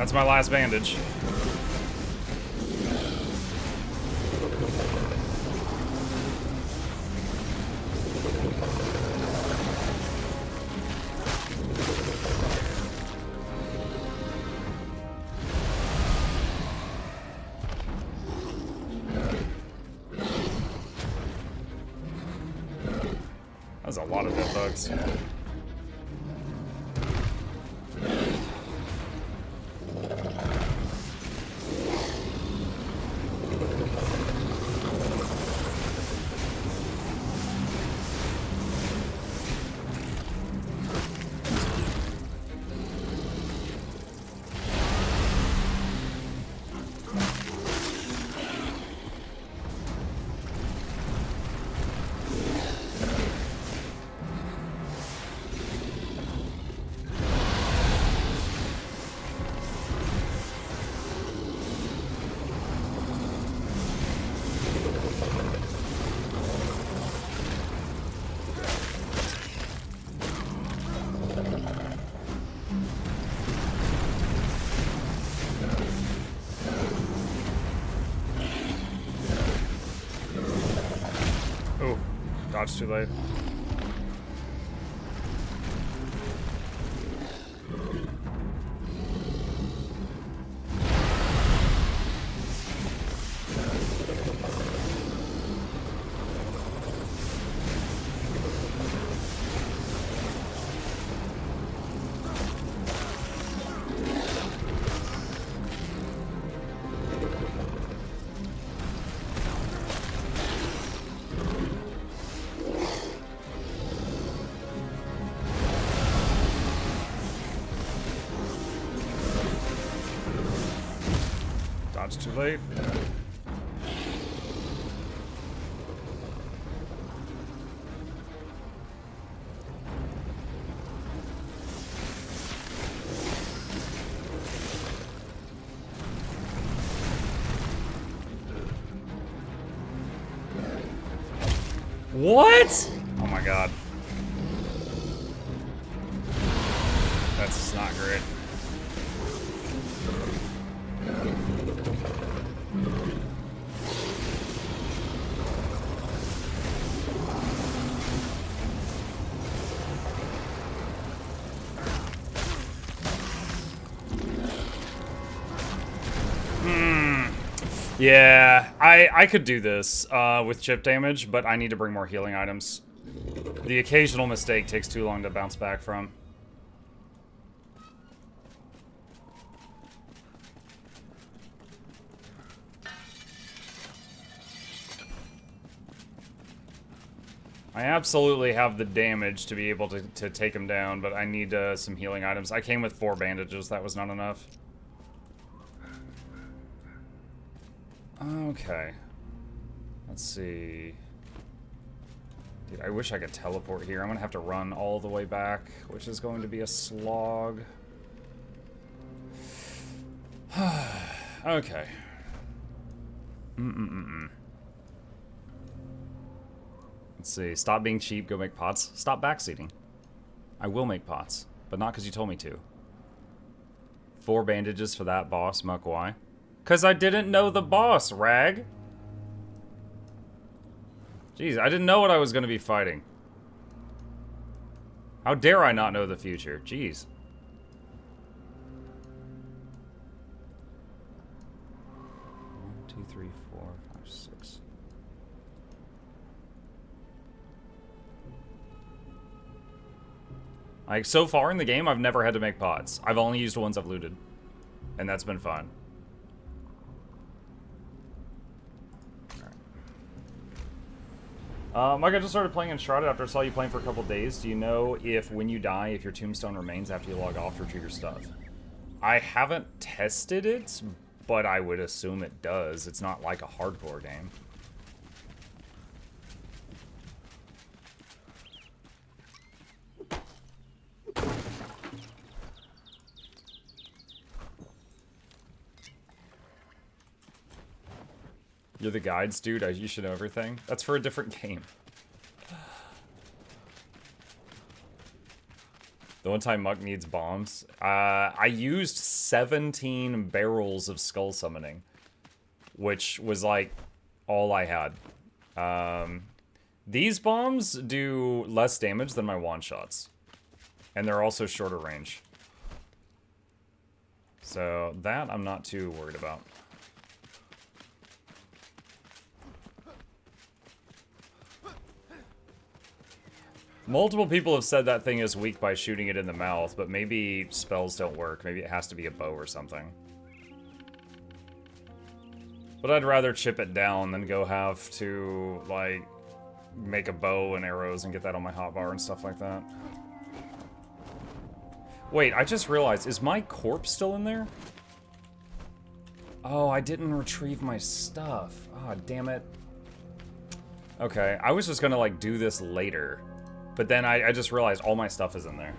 That's my last bandage. That's a lot of dead bugs. Dodge too late. Dodge too late. What? Oh my god. That's not great. Yeah, I could do this with chip damage, but I need to bring more healing items. The occasional mistake takes too long to bounce back from. I absolutely have the damage to be able to take him down, but I need some healing items. I came with 4 bandages, that was not enough. Okay. Let's see. Dude, I wish I could teleport here. I'm gonna have to run all the way back, which is going to be a slog. Okay. Let's see. Stop being cheap, go make pots. Stop backseating. I will make pots, but not because you told me to. 4 bandages for that boss, Muck, why? Because I didn't know the boss, Rag. Jeez, I didn't know what I was going to be fighting. How dare I not know the future? Jeez. One, two, three, 4, 5, 6. Like, so far in the game, I've never had to make pots. I've only used ones I've looted. And that's been fun. Mike, I just started playing Enshrouded after I saw you playing for a couple days. Do you know if when you die, if your tombstone remains after you log off to retrieve your stuff? I haven't tested it, but I would assume it does. It's not like a hardcore game. You're the guides, dude. You should know everything. That's for a different game. The one time Muck needs bombs. I used 17 barrels of skull summoning, which was like all I had. These bombs do less damage than my wand shots, and they're also shorter range. So that I'm not too worried about. Multiple people have said that thing is weak by shooting it in the mouth, but maybe spells don't work. Maybe it has to be a bow or something. But I'd rather chip it down than go have to, like, make a bow and arrows and get that on my hotbar and stuff like that. Wait, I just realized, is my corpse still in there? Oh, I didn't retrieve my stuff. Ah, damn it. Okay, I was just gonna, like, do this later. But then I just realized all my stuff is in there.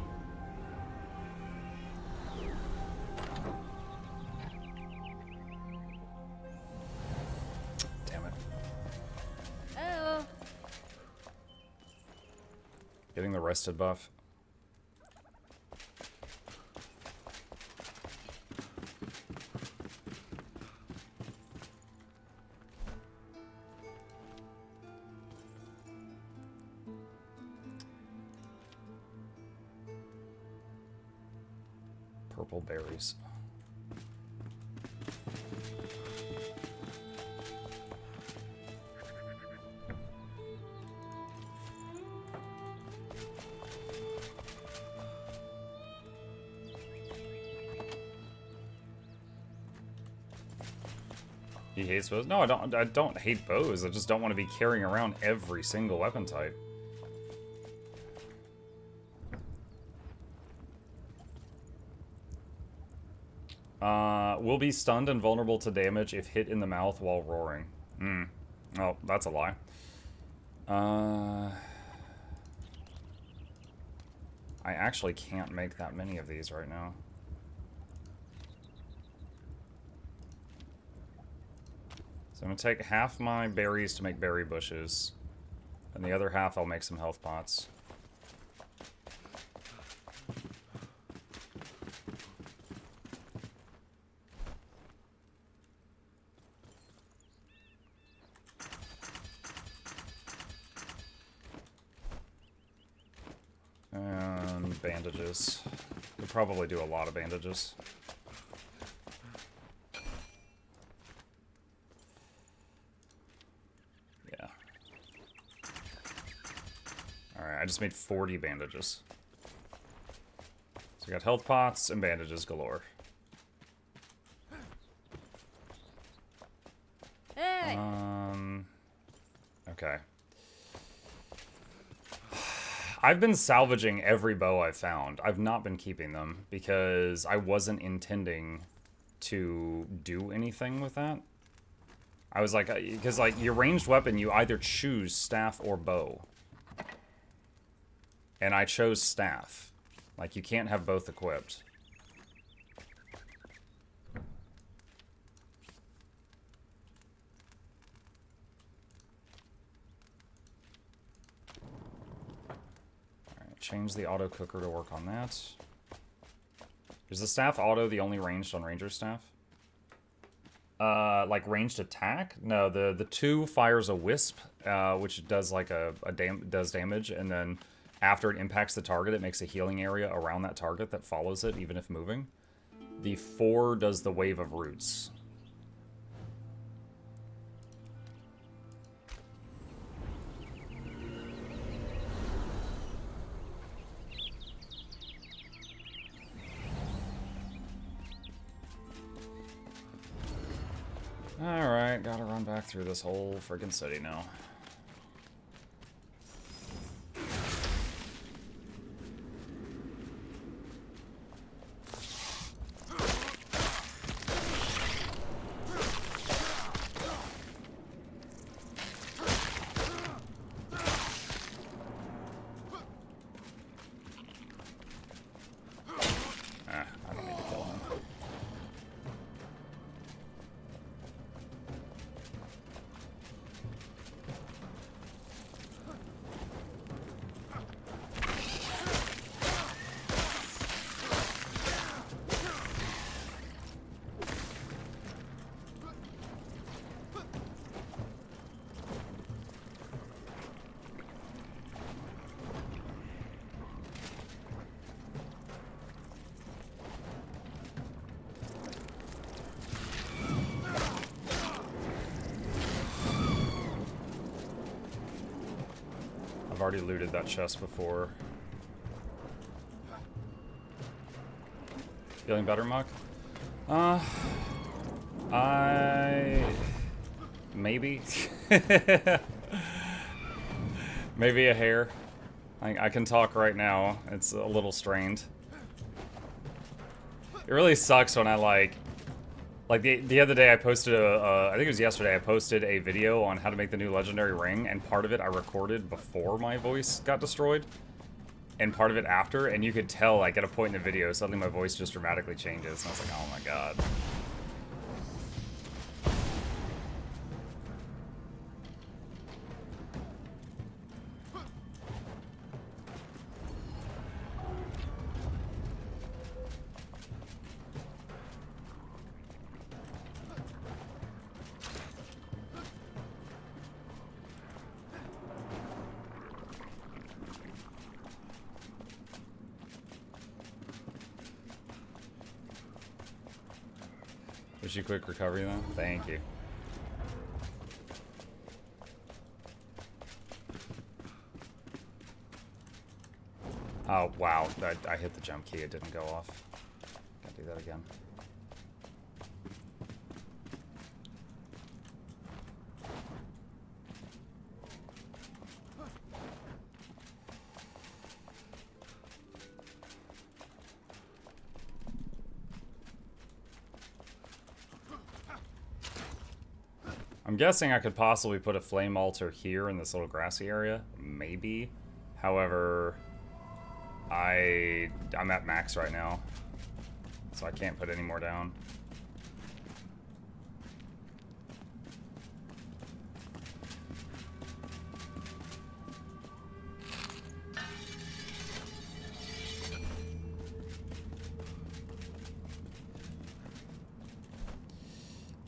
Damn it. Oh. Getting the rested buff. Purple berries. He hates bows? No, I don't hate bows. I just don't want to be carrying around every single weapon type. Will be stunned and vulnerable to damage if hit in the mouth while roaring. Oh, that's a lie. I actually can't make that many of these right now. So I'm going to take half my berries to make berry bushes, and the other half I'll make some health pots. And bandages. Could probably do a lot of bandages. Yeah. Alright, I just made 40 bandages. So we got health pots and bandages galore. Hey. Okay. I've been salvaging every bow I've found. I've not been keeping them because I wasn't intending to do anything with that. I was like, because like your ranged weapon, you either choose staff or bow. And I chose staff. Like you can't have both equipped. Change the auto cooker to work on that. Is the staff auto the only ranged on ranger staff? Like ranged attack? No, the 2 fires a wisp, which does like does damage, and then after it impacts the target, it makes a healing area around that target that follows it, even if moving. The 4 does the wave of roots. Alright, gotta run back through this whole friggin' city now. I don't need to kill him. I've already looted that chest before. Feeling better, Muck? Maybe. Maybe a hair. I can talk right now. It's a little strained. It really sucks when I like the other day I posted I think it was yesterday, I posted a video on how to make the new legendary ring, and part of it I recorded before my voice got destroyed, and part of it after, and you could tell, like, at a point in the video, suddenly my voice just dramatically changes, and I was like, oh my god. Wish you quick recovery though. Thank you. Oh wow, I hit the jump key, it didn't go off. Can't do that again. I'm guessing I could possibly put a flame altar here in this little grassy area. Maybe. However, I'm at max right now, so I can't put any more down.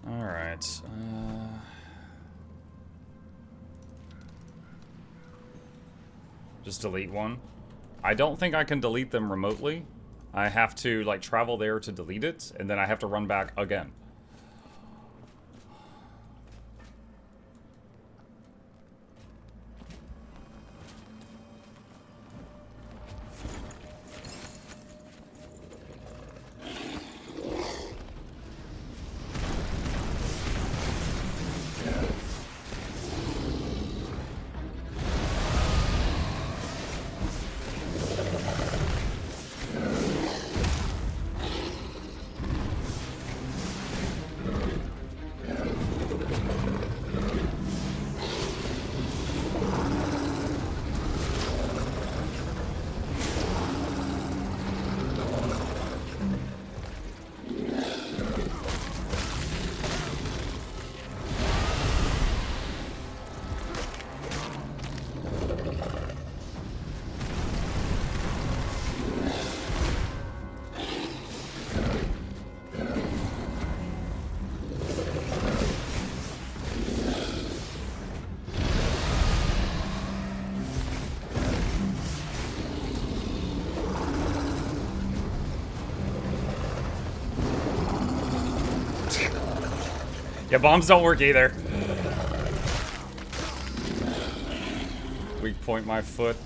All right. Just delete one. I don't think I can delete them remotely. I have to, like, travel there to delete it, and then I have to run back again. Yeah, bombs don't work either. Weak point my foot.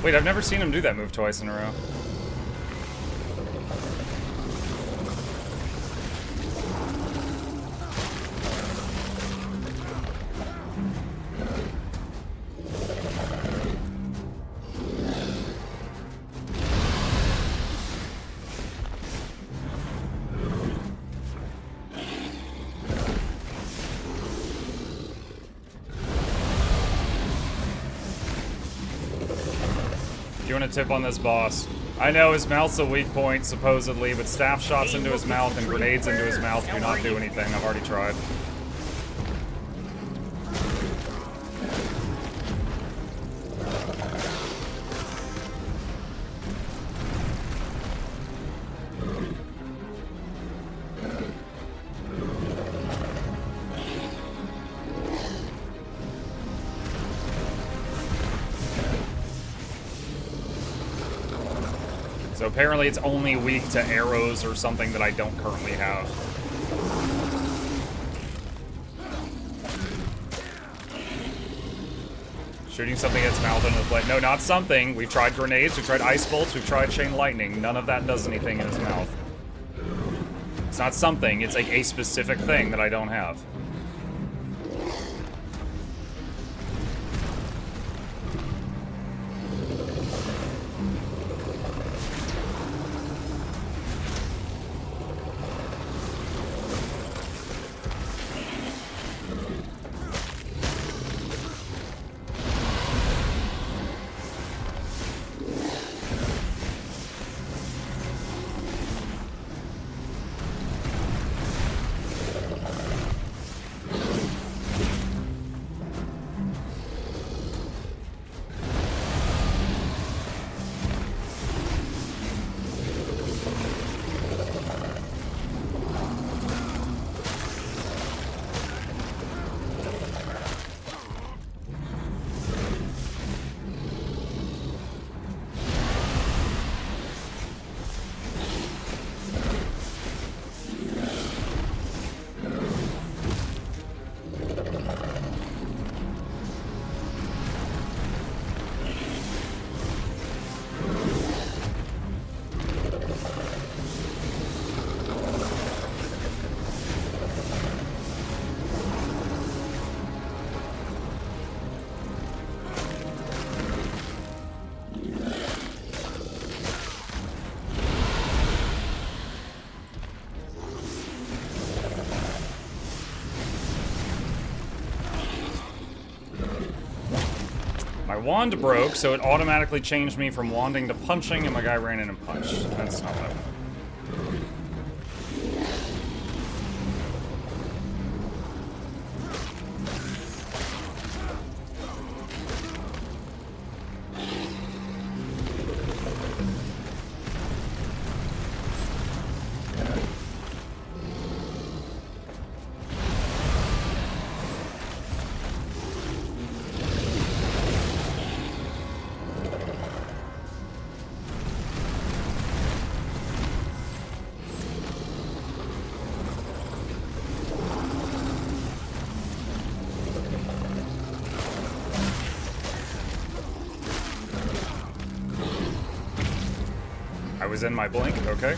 Wait, I've never seen him do that move twice in a row. You want a tip on this boss? I know his mouth's a weak point, supposedly, but staff shots into his mouth and grenades into his mouth do not do anything. I've already tried. So apparently it's only weak to arrows or something that I don't currently have. Shooting something in its mouth into the plate. No, not something. We've tried grenades, we've tried ice bolts, we've tried chain lightning. None of that does anything in his mouth. It's not something, it's like a specific thing that I don't have. My wand broke, so it automatically changed me from wanding to punching, and my guy ran in and punched. That's not what I want. I was in my blink, okay.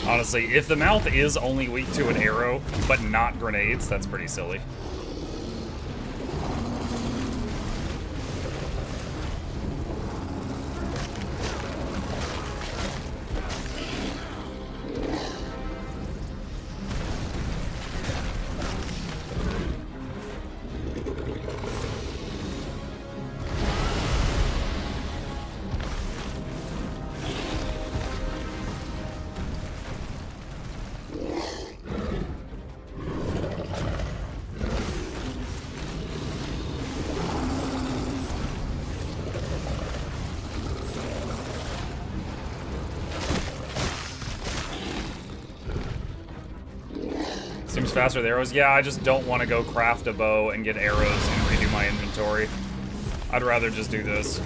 Honestly, if the mouth is only weak to an arrow, but not grenades, that's pretty silly. Seems faster with arrows. Yeah, I just don't want to go craft a bow and get arrows and redo my inventory. I'd rather just do this.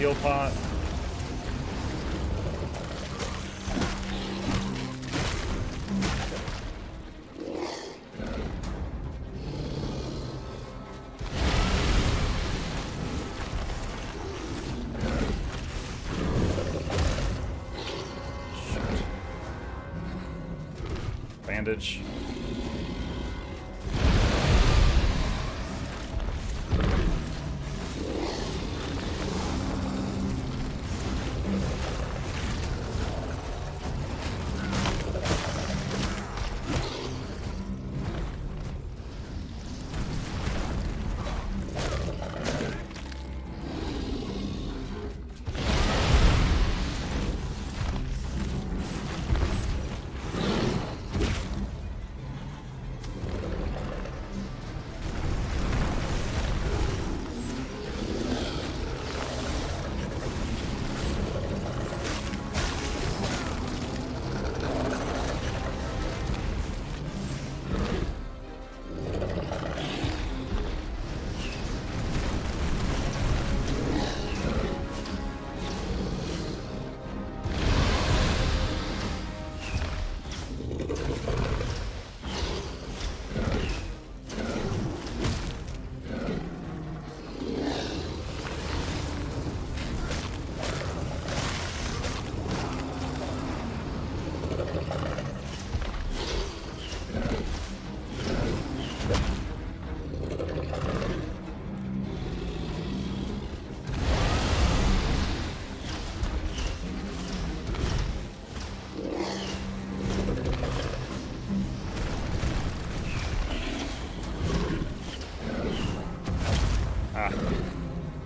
heal pot. Bandage.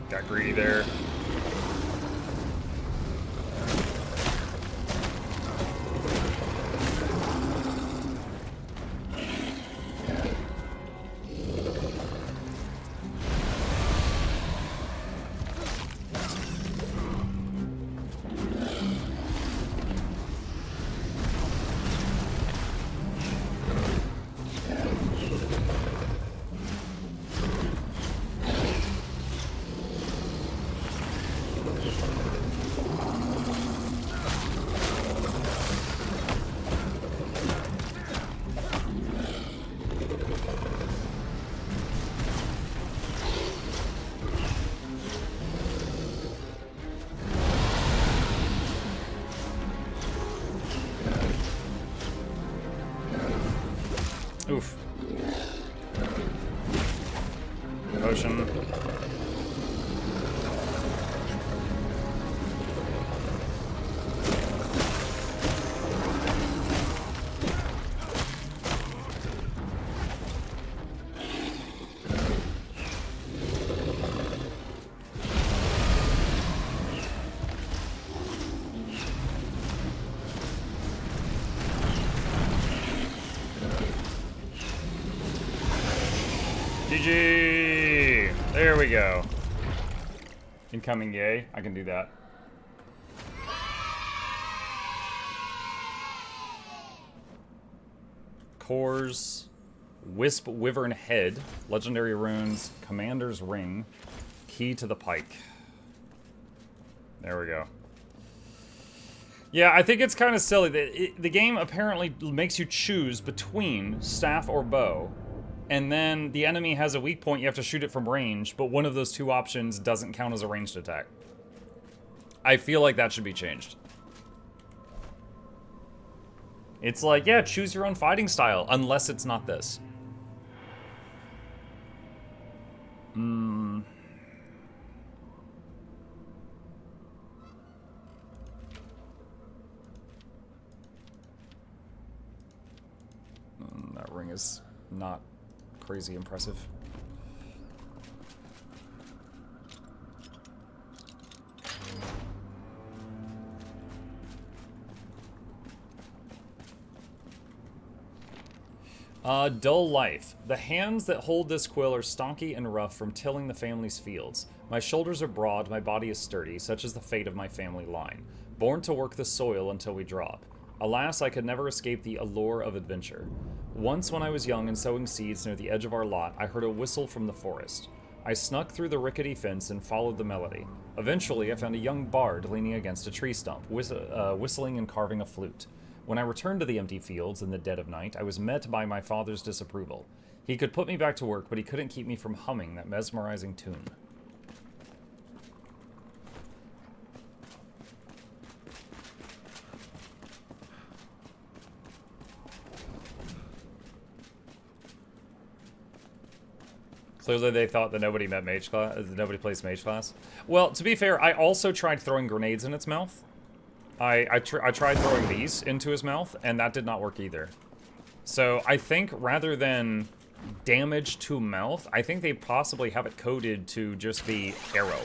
Got greedy there. Oof. Potion. GG! There we go. Incoming yay. I can do that. Cores. Wisp Wyvern Head. Legendary Runes. Commander's Ring. Key to the Pike. There we go. Yeah, I think it's kind of silly. The game apparently makes you choose between staff or bow. And then the enemy has a weak point, you have to shoot it from range, but one of those two options doesn't count as a ranged attack. I feel like that should be changed. It's like, yeah, choose your own fighting style, unless it's not this. That ring is not crazy impressive. Dull life. The hands that hold this quill are stonky and rough from tilling the family's fields. My shoulders are broad, my body is sturdy, such is the fate of my family line. Born to work the soil until we drop. Alas, I could never escape the allure of adventure. Once when I was young and sowing seeds near the edge of our lot, I heard a whistle from the forest. I snuck through the rickety fence and followed the melody. Eventually, I found a young bard leaning against a tree stump, whistling and carving a flute. When I returned to the empty fields in the dead of night, I was met by my father's disapproval. He could put me back to work, but he couldn't keep me from humming that mesmerizing tune. Clearly they thought that nobody met mage class, nobody plays mage class. Well, to be fair, I also tried throwing grenades in its mouth. I tried throwing these into his mouth, and that did not work either. So I think rather than damage to mouth, I think they possibly have it coded to just be arrow.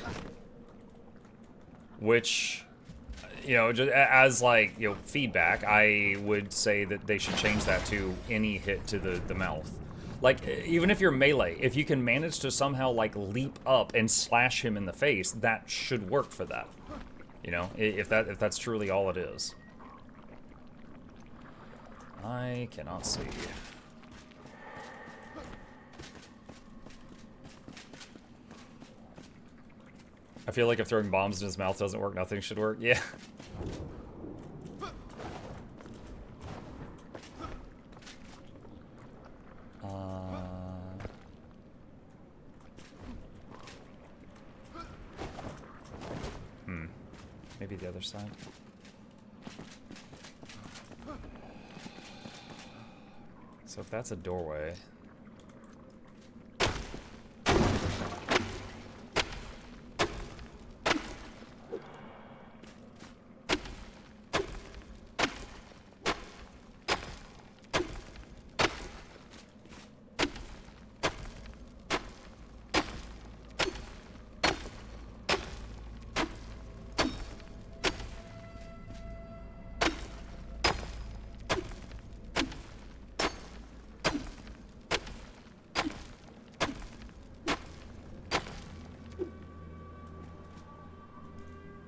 Which, you know, just as like, you know, feedback, I would say that they should change that to any hit to the mouth. Like, even if you're melee, if you can manage to somehow, like, leap up and slash him in the face, that should work for that. You know, if that's truly all it is. I cannot see. I feel like if throwing bombs in his mouth doesn't work, nothing should work. Yeah. Maybe the other side. So if that's a doorway...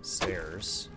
Stairs.